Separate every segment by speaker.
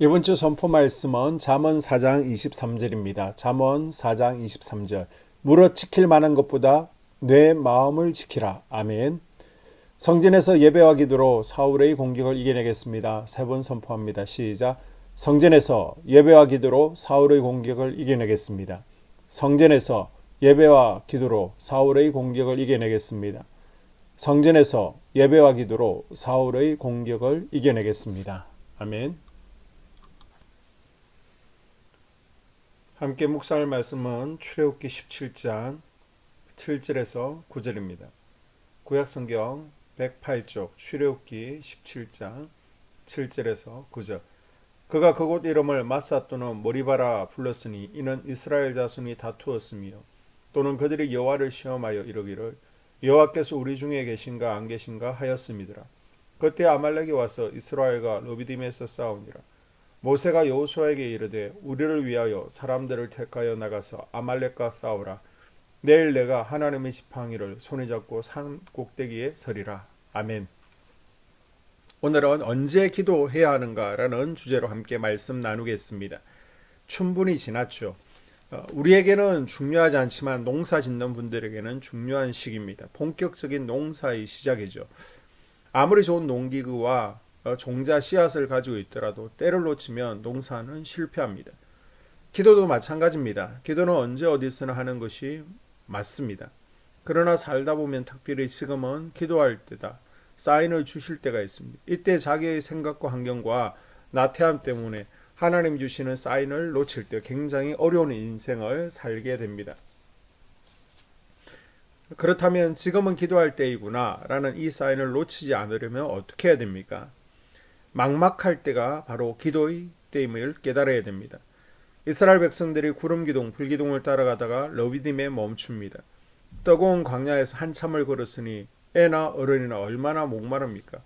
Speaker 1: 이번 주 선포 말씀은 잠언 4장 23절입니다. 잠언 4장 23절. 물어 지킬 만한 것보다 내 마음을 지키라. 아멘. 성전에서 예배와 기도로 사울의 공격을 이겨내겠습니다. 세 번 선포합니다. 시작. 성전에서 예배와 기도로 사울의 공격을 이겨내겠습니다. 성전에서 예배와 기도로 사울의 공격을 이겨내겠습니다. 성전에서 예배와 기도로 사울의 공격을 이겨내겠습니다. 아멘. 함께 묵상할 말씀은 출애굽기 17장 7절에서 9절입니다. 구약성경 108쪽 출애굽기 17장 7절에서 9절. 그가 그곳 이름을 마사 또는 머리바라 불렀으니 이는 이스라엘 자손이 다투었으며 또는 그들이 여호와를 시험하여 이르기를 여호와께서 우리 중에 계신가 안 계신가 하였음이더라. 그때 아말렉이 와서 이스라엘과 르비딤에서 싸우니라. 모세가 여호수아에게 이르되 우리를 위하여 사람들을 택하여 나가서 아말렉과 싸우라. 내일 내가 하나님의 지팡이를 손에 잡고 산 꼭대기에 서리라. 아멘. 오늘은 언제 기도해야 하는가라는 주제로 함께 말씀 나누겠습니다. 춘분이 지났죠. 우리에게는 중요하지 않지만 농사 짓는 분들에게는 중요한 시기입니다. 본격적인 농사의 시작이죠. 아무리 좋은 농기구와 종자 씨앗을 가지고 있더라도 때를 놓치면 농사는 실패합니다. 기도도 마찬가지입니다. 기도는 언제 어디서나 하는 것이 맞습니다. 그러나 살다 보면 특별히 지금은 기도할 때다. 사인을 주실 때가 있습니다. 이때 자기의 생각과 환경과 나태함 때문에 하나님 주시는 사인을 놓칠 때 굉장히 어려운 인생을 살게 됩니다. 그렇다면 지금은 기도할 때이구나 라는 이 사인을 놓치지 않으려면 어떻게 해야 됩니까? 막막할 때가 바로 기도의 때임을 깨달아야 됩니다. 이스라엘 백성들이 구름기둥, 불기둥을 따라가다가 르비딤에 멈춥니다. 뜨거운 광야에서 한참을 걸었으니 애나 어른이나 얼마나 목마릅니까?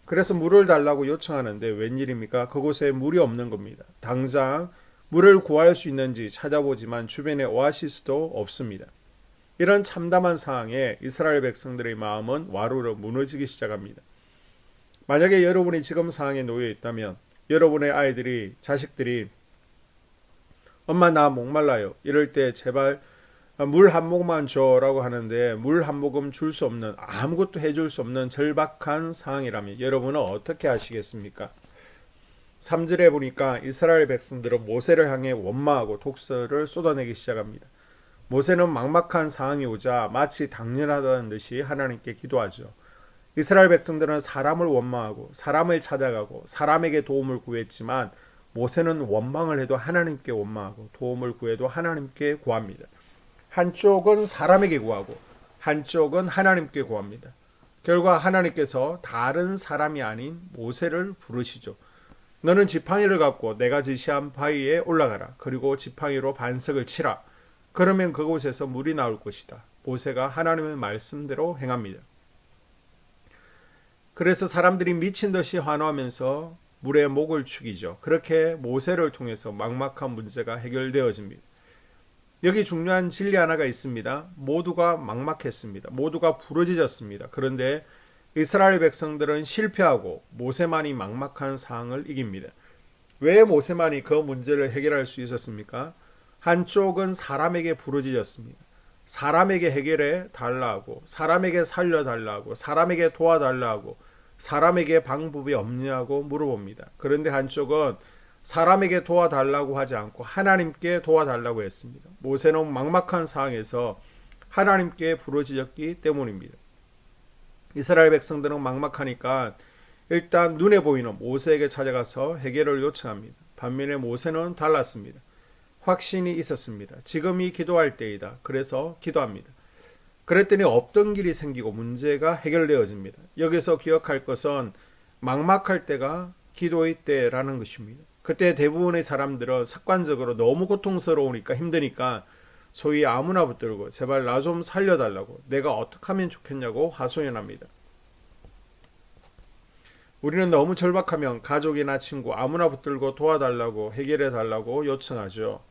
Speaker 1: 그래서 물을 달라고 요청하는데 웬일입니까? 그곳에 물이 없는 겁니다. 당장 물을 구할 수 있는지 찾아보지만 주변에 오아시스도 없습니다. 이런 참담한 상황에 이스라엘 백성들의 마음은 와르르 무너지기 시작합니다. 만약에 여러분이 지금 상황에 놓여 있다면 여러분의 아이들이, 자식들이 엄마 나 목말라요. 이럴 때 제발 물 한 모금만 줘라고 하는데 물 한 모금 줄 수 없는, 아무것도 해줄 수 없는 절박한 상황이라면 여러분은 어떻게 하시겠습니까? 3절에 보니까 이스라엘 백성들은 모세를 향해 원망하고 독설을 쏟아내기 시작합니다. 모세는 막막한 상황이 오자 마치 당연하다는 듯이 하나님께 기도하죠. 이스라엘 백성들은 사람을 원망하고 사람을 찾아가고 사람에게 도움을 구했지만 모세는 원망을 해도 하나님께 원망하고 도움을 구해도 하나님께 구합니다. 한쪽은 사람에게 구하고 한쪽은 하나님께 구합니다. 결과 하나님께서 다른 사람이 아닌 모세를 부르시죠. 너는 지팡이를 갖고 내가 지시한 바위에 올라가라. 그리고 지팡이로 반석을 치라. 그러면 그곳에서 물이 나올 것이다. 모세가 하나님의 말씀대로 행합니다. 그래서 사람들이 미친 듯이 환호하면서 물에 목을 축이죠. 그렇게 모세를 통해서 막막한 문제가 해결되어집니다. 여기 중요한 진리 하나가 있습니다. 모두가 막막했습니다. 모두가 부르짖었습니다. 그런데 이스라엘 백성들은 실패하고 모세만이 막막한 상황을 이깁니다. 왜 모세만이 그 문제를 해결할 수 있었습니까? 한쪽은 사람에게 부르짖었습니다. 사람에게 해결해 달라고, 사람에게 살려달라고, 사람에게 도와달라고, 사람에게 방법이 없냐고 물어봅니다. 그런데 한쪽은 사람에게 도와달라고 하지 않고 하나님께 도와달라고 했습니다. 모세는 막막한 상황에서 하나님께 부르짖었기 때문입니다. 이스라엘 백성들은 막막하니까 일단 눈에 보이는 모세에게 찾아가서 해결을 요청합니다. 반면에 모세는 달랐습니다. 확신이 있었습니다. 지금이 기도할 때이다. 그래서 기도합니다. 그랬더니 없던 길이 생기고 문제가 해결되어집니다. 여기서 기억할 것은 막막할 때가 기도의 때라는 것입니다. 그때 대부분의 사람들은 습관적으로 너무 고통스러우니까 힘드니까 소위 아무나 붙들고 제발 나 좀 살려달라고, 내가 어떻게 하면 좋겠냐고 하소연합니다. 우리는 너무 절박하면 가족이나 친구 아무나 붙들고 도와달라고, 해결해달라고 요청하죠.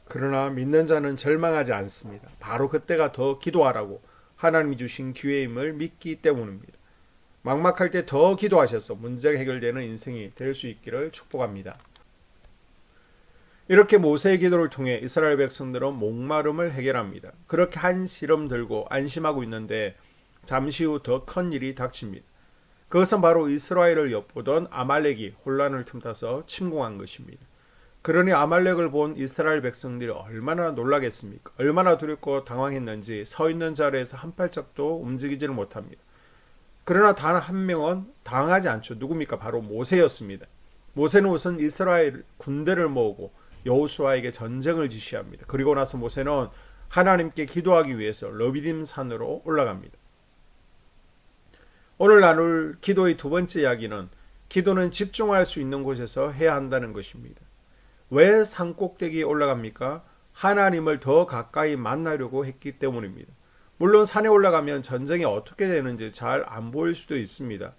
Speaker 1: 그러나 믿는 자는 절망하지 않습니다. 바로 그때가 더 기도하라고 하나님이 주신 기회임을 믿기 때문입니다. 막막할 때 더 기도하셔서 문제가 해결되는 인생이 될 수 있기를 축복합니다. 이렇게 모세의 기도를 통해 이스라엘 백성들은 목마름을 해결합니다. 그렇게 한 시름 들고 안심하고 있는데 잠시 후 더 큰 일이 닥칩니다. 그것은 바로 이스라엘을 엿보던 아말렉이 혼란을 틈타서 침공한 것입니다. 그러니 아말렉을 본 이스라엘 백성들이 얼마나 놀라겠습니까? 얼마나 두렵고 당황했는지 서 있는 자리에서 한 발짝도 움직이지를 못합니다. 그러나 단 한 명은 당하지 않죠. 누굽니까? 바로 모세였습니다. 모세는 우선 이스라엘 군대를 모으고 여호수아에게 전쟁을 지시합니다. 그리고 나서 모세는 하나님께 기도하기 위해서 러비딤 산으로 올라갑니다. 오늘 나눌 기도의 두 번째 이야기는 기도는 집중할 수 있는 곳에서 해야 한다는 것입니다. 왜 산꼭대기에 올라갑니까? 하나님을 더 가까이 만나려고 했기 때문입니다. 물론 산에 올라가면 전쟁이 어떻게 되는지 잘 안 보일 수도 있습니다.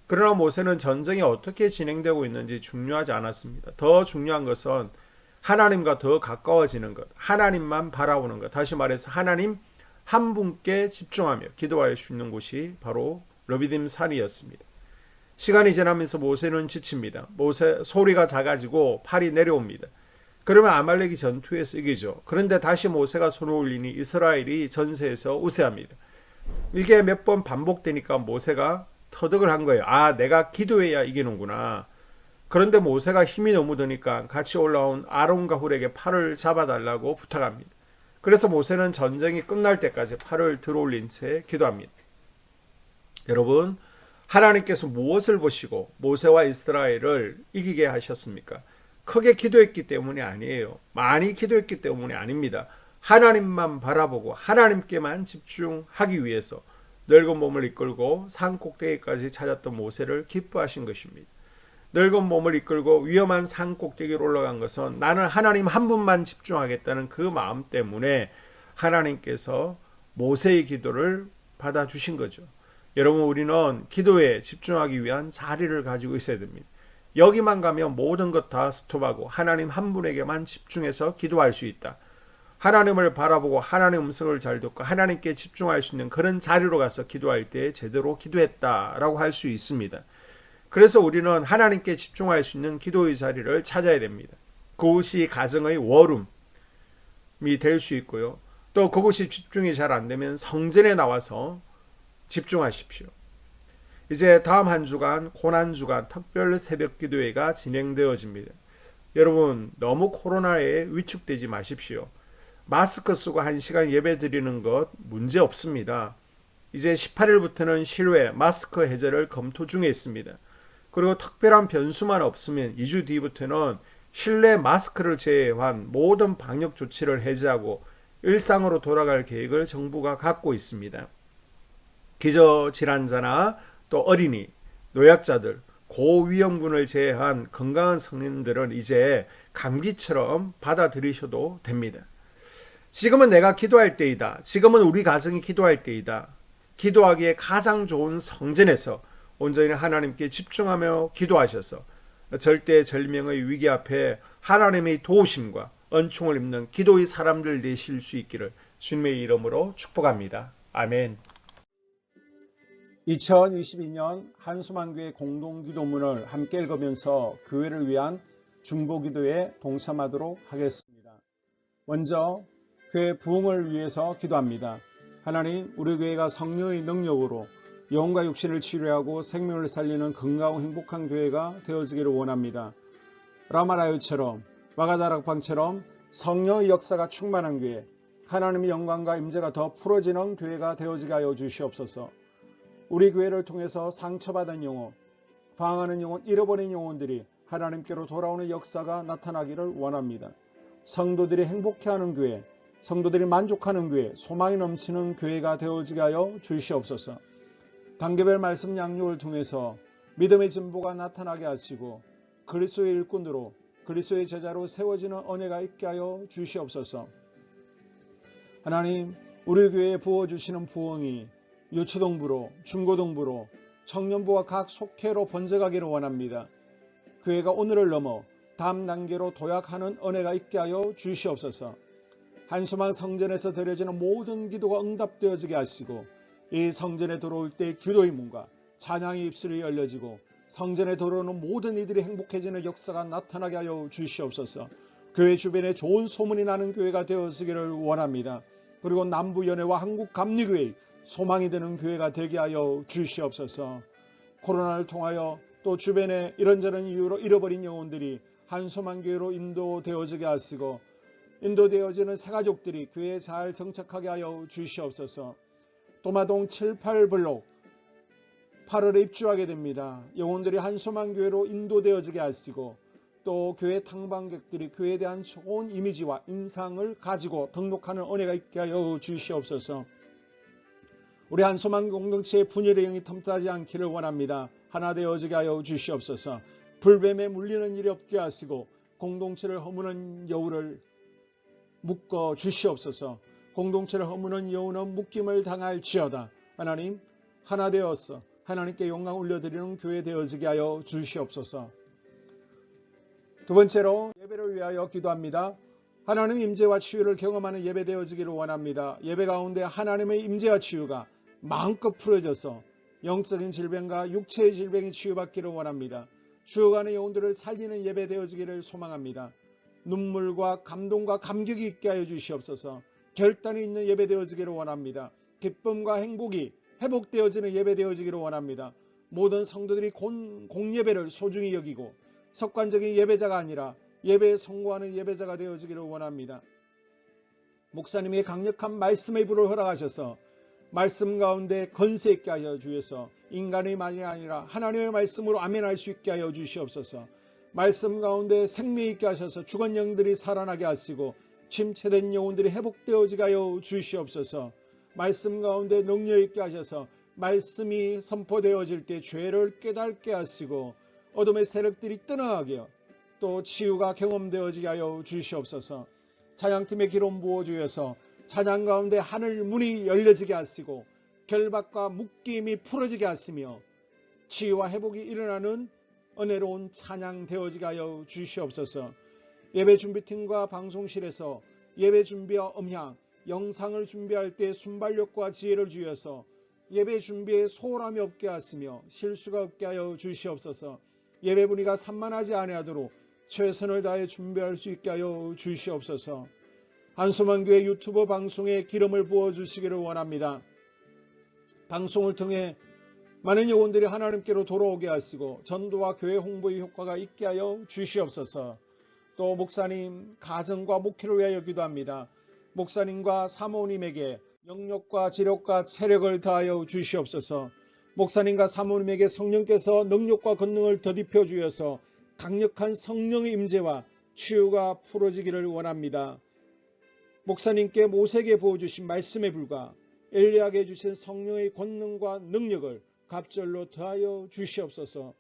Speaker 1: 그러나 모세는 전쟁이 어떻게 진행되고 있는지 중요하지 않았습니다. 더 중요한 것은 하나님과 더 가까워지는 것, 하나님만 바라보는 것, 다시 말해서 하나님 한 분께 집중하며 기도할 수 있는 곳이 바로 러비딤 산이었습니다. 시간이 지나면서 모세는 지칩니다. 모세 소리가 작아지고 팔이 내려옵니다. 그러면 아말렉이 전투에서 이기죠. 그런데 다시 모세가 손을 올리니 이스라엘이 전세에서 우세합니다. 이게 몇 번 반복되니까 모세가 터득을 한 거예요. 아, 내가 기도해야 이기는구나. 그런데 모세가 힘이 너무 드니까 같이 올라온 아론과 훌에게 팔을 잡아달라고 부탁합니다. 그래서 모세는 전쟁이 끝날 때까지 팔을 들어올린 채 기도합니다. 여러분, 하나님께서 무엇을 보시고 모세와 이스라엘을 이기게 하셨습니까? 크게 기도했기 때문이 아니에요. 많이 기도했기 때문이 아닙니다. 하나님만 바라보고 하나님께만 집중하기 위해서 늙은 몸을 이끌고 산 꼭대기까지 찾았던 모세를 기뻐하신 것입니다. 늙은 몸을 이끌고 위험한 산 꼭대기로 올라간 것은 나는 하나님 한 분만 집중하겠다는 그 마음 때문에 하나님께서 모세의 기도를 받아주신 거죠. 여러분, 우리는 기도에 집중하기 위한 자리를 가지고 있어야 됩니다. 여기만 가면 모든 것 다 스톱하고 하나님 한 분에게만 집중해서 기도할 수 있다. 하나님을 바라보고 하나님의 음성을 잘 듣고 하나님께 집중할 수 있는 그런 자리로 가서 기도할 때 제대로 기도했다라고 할 수 있습니다. 그래서 우리는 하나님께 집중할 수 있는 기도의 자리를 찾아야 됩니다. 그것이 가정의 워룸이 될 수 있고요. 또 그것이 집중이 잘 안 되면 성전에 나와서 집중하십시오. 이제 다음 한 주간 고난주간 특별 새벽기도회가 진행되어집니다. 여러분, 너무 코로나에 위축되지 마십시오. 마스크 쓰고 1시간 예배 드리는 것 문제 없습니다. 이제 18일부터는 실외 마스크 해제를 검토 중에 있습니다. 그리고 특별한 변수만 없으면 2주 뒤부터는 실내 마스크를 제외한 모든 방역 조치를 해제하고 일상으로 돌아갈 계획을 정부가 갖고 있습니다. 기저질환자나 또 어린이, 노약자들, 고위험군을 제외한 건강한 성인들은 이제 감기처럼 받아들이셔도 됩니다. 지금은 내가 기도할 때이다. 지금은 우리 가정이 기도할 때이다. 기도하기에 가장 좋은 성전에서 온전히 하나님께 집중하며 기도하셔서 절대절명의 위기 앞에 하나님의 도우심과 은총을 입는 기도의 사람들 되실 수 있기를 주님의 이름으로 축복합니다. 아멘. 2022년 한수만교회 공동기도문을 함께 읽으면서 교회를 위한 중보기도에 동참하도록 하겠습니다. 먼저 교회 부흥을 위해서 기도합니다. 하나님, 우리 교회가 성령의 능력으로 영과 육신을 치료하고 생명을 살리는 건강하고 행복한 교회가 되어지기를 원합니다. 라마라요처럼 마가다락방처럼 성령의 역사가 충만한 교회, 하나님의 영광과 임재가 더 풀어지는 교회가 되어지게 하여 주시옵소서. 우리 교회를 통해서 상처받은 영혼, 방황하는 영혼, 잃어버린 영혼들이 하나님께로 돌아오는 역사가 나타나기를 원합니다. 성도들이 행복해하는 교회, 성도들이 만족하는 교회, 소망이 넘치는 교회가 되어지게 하여 주시옵소서. 단계별 말씀 양육을 통해서 믿음의 진보가 나타나게 하시고 그리스도의 일꾼으로 그리스도의 제자로 세워지는 은혜가 있게 하여 주시옵소서. 하나님, 우리 교회에 부어주시는 부흥이 유초동부로, 중고동부로, 청년부와 각 속회로 번져가기를 원합니다. 교회가 오늘을 넘어 다음 단계로 도약하는 은혜가 있게 하여 주시옵소서. 한수만 성전에서 드려지는 모든 기도가 응답되어지게 하시고 이 성전에 들어올 때 기도의 문과 찬양의 입술이 열려지고 성전에 들어오는 모든 이들이 행복해지는 역사가 나타나게 하여 주시옵소서. 교회 주변에 좋은 소문이 나는 교회가 되어지기를 원합니다. 그리고 남부연회와 한국감리교회 소망이 되는 교회가 되게 하여 주시옵소서. 코로나를 통하여 또 주변에 이런저런 이유로 잃어버린 영혼들이 한소망교회로 인도되어지게 하시고 인도되어지는 새가족들이 교회에 잘 정착하게 하여 주시옵소서. 도마동 7, 8블록 8월에 입주하게 됩니다. 영혼들이 한소망교회로 인도되어지게 하시고 또 교회 탕방객들이 교회에 대한 좋은 이미지와 인상을 가지고 등록하는 은혜가 있게 하여 주시옵소서. 우리 한소망 공동체의 분열의 영이 틈타지 않기를 원합니다. 하나 되어지게 하여 주시옵소서. 불뱀에 물리는 일이 없게 하시고 공동체를 허무는 여우를 묶어 주시옵소서. 공동체를 허무는 여우는 묶임을 당할지어다. 하나님 하나 되어서 하나님께 영광 올려드리는 교회 되어지게 하여 주시옵소서. 두 번째로 예배를 위하여 기도합니다. 하나님 임재와 치유를 경험하는 예배 되어지기를 원합니다. 예배 가운데 하나님의 임재와 치유가 마음껏 풀어져서 영적인 질병과 육체의 질병이 치유받기를 원합니다. 죽어가는 영혼들을 살리는 예배 되어지기를 소망합니다. 눈물과 감동과 감격이 있게 하여 주시옵소서. 결단이 있는 예배 되어지기를 원합니다. 기쁨과 행복이 회복되어지는 예배 되어지기를 원합니다. 모든 성도들이 공예배를 소중히 여기고 석관적인 예배자가 아니라 예배에 성공하는 예배자가 되어지기를 원합니다. 목사님의 강력한 말씀의 불을 허락하셔서 말씀 가운데 건세 있게 하여 주셔서 인간의 말이 아니라 하나님의 말씀으로 아멘할 수 있게 하여 주시옵소서. 말씀 가운데 생명 있게 하셔서 죽은 영들이 살아나게 하시고 침체된 영혼들이 회복되어지게 하여 주시옵소서. 말씀 가운데 능력 있게 하셔서 말씀이 선포되어질 때 죄를 깨닫게 하시고 어둠의 세력들이 떠나가게 또 치유가 경험되어지게 하여 주시옵소서. 찬양팀의 기름 부어주셔서 찬양 가운데 하늘 문이 열려지게 하시고 결박과 묶임이 풀어지게 하시며 치유와 회복이 일어나는 은혜로운 찬양 되어지게 하여 주시옵소서. 예배 준비팀과 방송실에서 예배 준비와 음향, 영상을 준비할 때 순발력과 지혜를 주셔서 예배 준비에 소홀함이 없게 하시며 실수가 없게 하여 주시옵소서. 예배 분위기가 산만하지 아니하도록 최선을 다해 준비할 수 있게 하여 주시옵소서. 한소망교회 유튜브 방송에 기름을 부어주시기를 원합니다. 방송을 통해 많은 영혼들이 하나님께로 돌아오게 하시고 전도와 교회 홍보의 효과가 있게 하여 주시옵소서. 또 목사님 가정과 목회를 위하여 기도합니다. 목사님과 사모님에게 영력과 지력과 체력을 다하여 주시옵소서. 목사님과 사모님에게 성령께서 능력과 권능을 더딥혀 주셔서 강력한 성령의 임재와 치유가 풀어지기를 원합니다. 목사님께 모세에게 부어주신 말씀에 불과 엘리야에게 주신 성령의 권능과 능력을 갑절로 더하여 주시옵소서.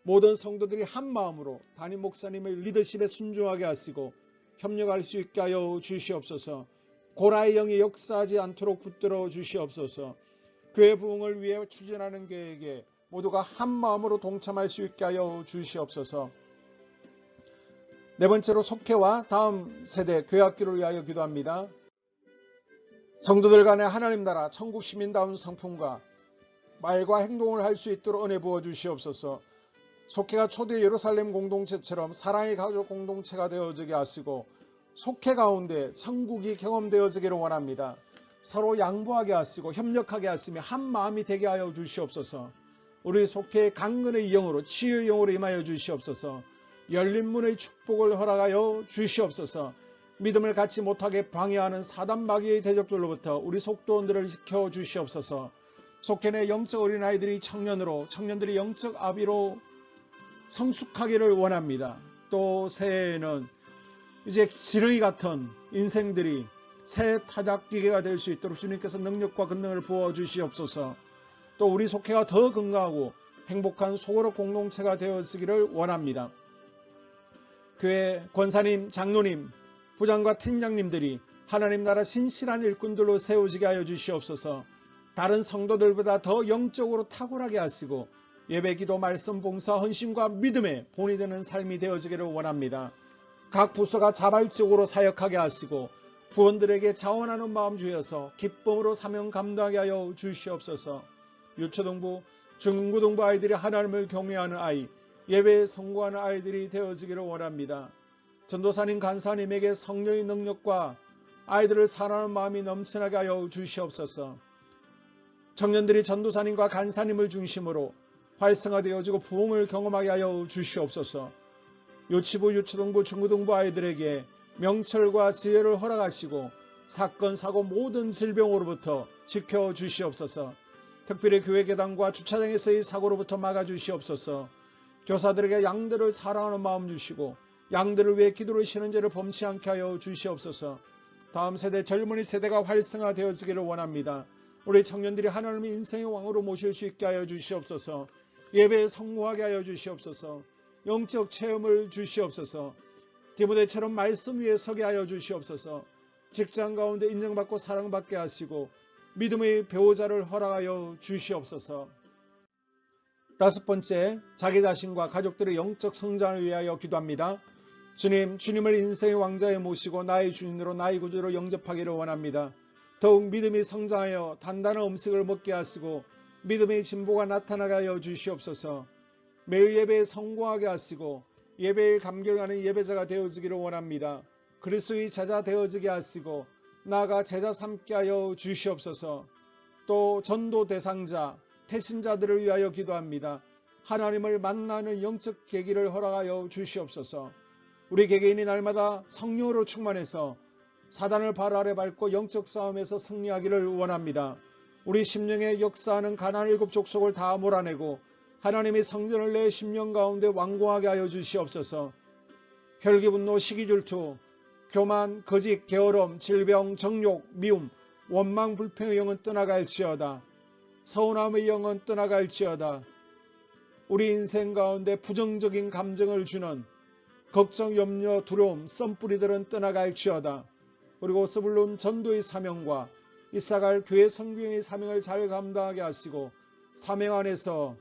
Speaker 1: 모든 성도들이 한 마음으로 담임 목사님의 리더십에 순종하게 하시고 협력할 수 있게 하여 주시옵소서. 고라의 영이 역사하지 않도록 붙들어 주시옵소서. 교회 부흥을 위해 추진하는 교회에게 모두가 한 마음으로 동참할 수 있게 하여 주시옵소서. 네 번째로 속회와 다음 세대 교회학교를 위하여 기도합니다. 성도들 간의 하나님 나라 천국 시민다운 성품과 말과 행동을 할 수 있도록 은혜 부어 주시옵소서. 속회가 초대 예루살렘 공동체처럼 사랑의 가족 공동체가 되어지게 하시고 속회 가운데 천국이 경험되어지기를 원합니다. 서로 양보하게 하시고 협력하게 하시며 한 마음이 되게 하여 주시옵소서. 우리 속회의 강건의 영으로 치유의 영으로 임하여 주시옵소서. 열린 문의 축복을 허락하여 주시옵소서. 믿음을 갖지 못하게 방해하는 사단 마귀의 대적들로부터 우리 속도원들을 지켜 주시옵소서. 속회 내 영적 어린아이들이 청년들이 영적 아비로 성숙하기를 원합니다. 또 새해에는 이제 지렁이 같은 인생들이 새 타작기계가 될 수 있도록 주님께서 능력과 권능을 부어주시옵소서. 또 우리 속회가 더 건강하고 행복한 소그룹 공동체가 되어지기를 원합니다. 교회 권사님, 장로님, 부장과 팀장님들이 하나님 나라 신실한 일꾼들로 세워지게 하여 주시옵소서. 다른 성도들보다 더 영적으로 탁월하게 하시고 예배기도 말씀 봉사 헌신과 믿음에 본이 되는 삶이 되어지기를 원합니다. 각 부서가 자발적으로 사역하게 하시고 부원들에게 자원하는 마음 주셔서 기쁨으로 사명 감당하게 하여 주시옵소서. 유초등부 중고등부 아이들이 하나님을 경외하는 아이, 예배에 성공하는 아이들이 되어지기를 원합니다. 전도사님, 간사님에게 성령의 능력과 아이들을 사랑하는 마음이 넘쳐나게 하여 주시옵소서. 청년들이 전도사님과 간사님을 중심으로 활성화되어지고 부흥을 경험하게 하여 주시옵소서. 유치부, 유초등부, 중고등부 아이들에게 명철과 지혜를 허락하시고 사건, 사고, 모든 질병으로부터 지켜주시옵소서. 특별히 교회 계단과 주차장에서의 사고로부터 막아주시옵소서. 교사들에게 양들을 사랑하는 마음 주시고 양들을 위해 기도를 쉬는 죄를 범치 않게 하여 주시옵소서. 다음 세대, 젊은이 세대가 활성화되어지기를 원합니다. 우리 청년들이 하나님의 인생의 왕으로 모실 수 있게 하여 주시옵소서. 예배에 성공하게 하여 주시옵소서. 영적 체험을 주시옵소서. 디모데처럼 말씀 위에 서게 하여 주시옵소서. 직장 가운데 인정받고 사랑받게 하시고 믿음의 배우자를 허락하여 주시옵소서. 다섯 번째, 자기 자신과 가족들의 영적 성장을 위하여 기도합니다. 주님, 주님을 인생의 왕자에 모시고 나의 주인으로 나의 구주로 영접하기를 원합니다. 더욱 믿음이 성장하여 단단한 음식을 먹게 하시고 믿음의 진보가 나타나게 하여 주시옵소서. 매일 예배에 성공하게 하시고 예배에 감격하는 예배자가 되어지기를 원합니다. 그리스도의 제자 되어지게 하시고 나아가 제자 삼게 하여 주시옵소서. 또 전도 대상자, 태신자들을 위하여 기도합니다. 하나님을 만나는 영적 계기를 허락하여 주시옵소서. 우리 개개인이 날마다 성령으로 충만해서 사단을 발 아래 밟고 영적 싸움에서 승리하기를 원합니다. 우리 심령에 역사하는 가나안 7족속을 다 몰아내고 하나님의 성전을 내 심령 가운데 완공하게 하여 주시옵소서. 혈기, 분노, 시기, 질투, 교만, 거짓, 게으름, 질병, 정욕, 미움, 원망, 불평의 영은 떠나갈지어다. 서운함의 영은 떠나갈지어다. 우리 인생 가운데 부정적인 감정을 주는 걱정, 염려, 두려움, 썸뿌리들은 떠나갈지어다. 그리고 스불론 전도의 사명과 이사갈 교회 성경의 사명을 잘 감당하게 하시고 사명 안에서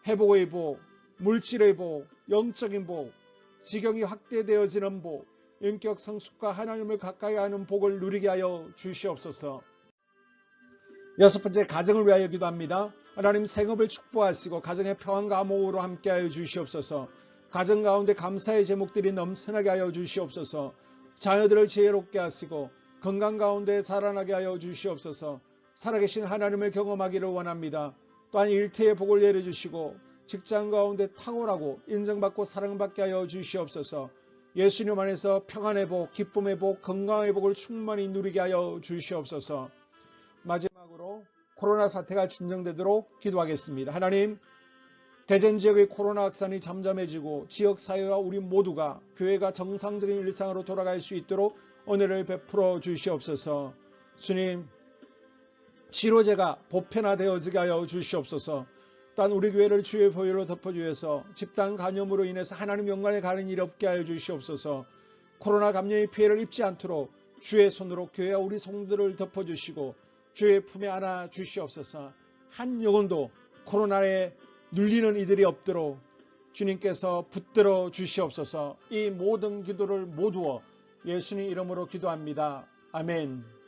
Speaker 1: 회복의 복, 물질의 복, 영적인 복, 지경이 확대되어지는 복, 인격 성숙과 하나님을 가까이 하는 복을 누리게 하여 주시옵소서. 여섯 번째, 가정을 위하여 기도합니다. 하나님, 생업을 축복하시고 가정의 평안과 암호로 함께하여 주시옵소서. 가정 가운데 감사의 제목들이 넘쳐나게 하여 주시옵소서. 자녀들을 지혜롭게 하시고 건강 가운데 자라나게 하여 주시옵소서. 살아계신 하나님을 경험하기를 원합니다. 또한 일태의 복을 내려주시고 직장 가운데 탁월하고 인정받고 사랑받게 하여 주시옵소서. 예수님 안에서 평안의 복, 기쁨의 복, 건강의 복을 충만히 누리게 하여 주시옵소서. 마지막으로 코로나 사태가 진정되도록 기도하겠습니다. 하나님, 대전 지역의 코로나 확산이 잠잠해지고 지역사회와 우리 모두가 교회가 정상적인 일상으로 돌아갈 수 있도록 은혜를 베풀어 주시옵소서. 주님, 치료제가 보편화되어지게 하여 주시옵소서. 또한 우리 교회를 주의 보혈로 덮어주셔서 집단 감염으로 인해서 하나님 영광에 가는 일 없게 하여 주시옵소서. 코로나 감염의 피해를 입지 않도록 주의 손으로 교회와 우리 성도들을 덮어주시고 주의 품에 안아 주시옵소서. 한 영혼도 코로나에 눌리는 이들이 없도록 주님께서 붙들어 주시옵소서. 이 모든 기도를 모두어 예수님 이름으로 기도합니다. 아멘.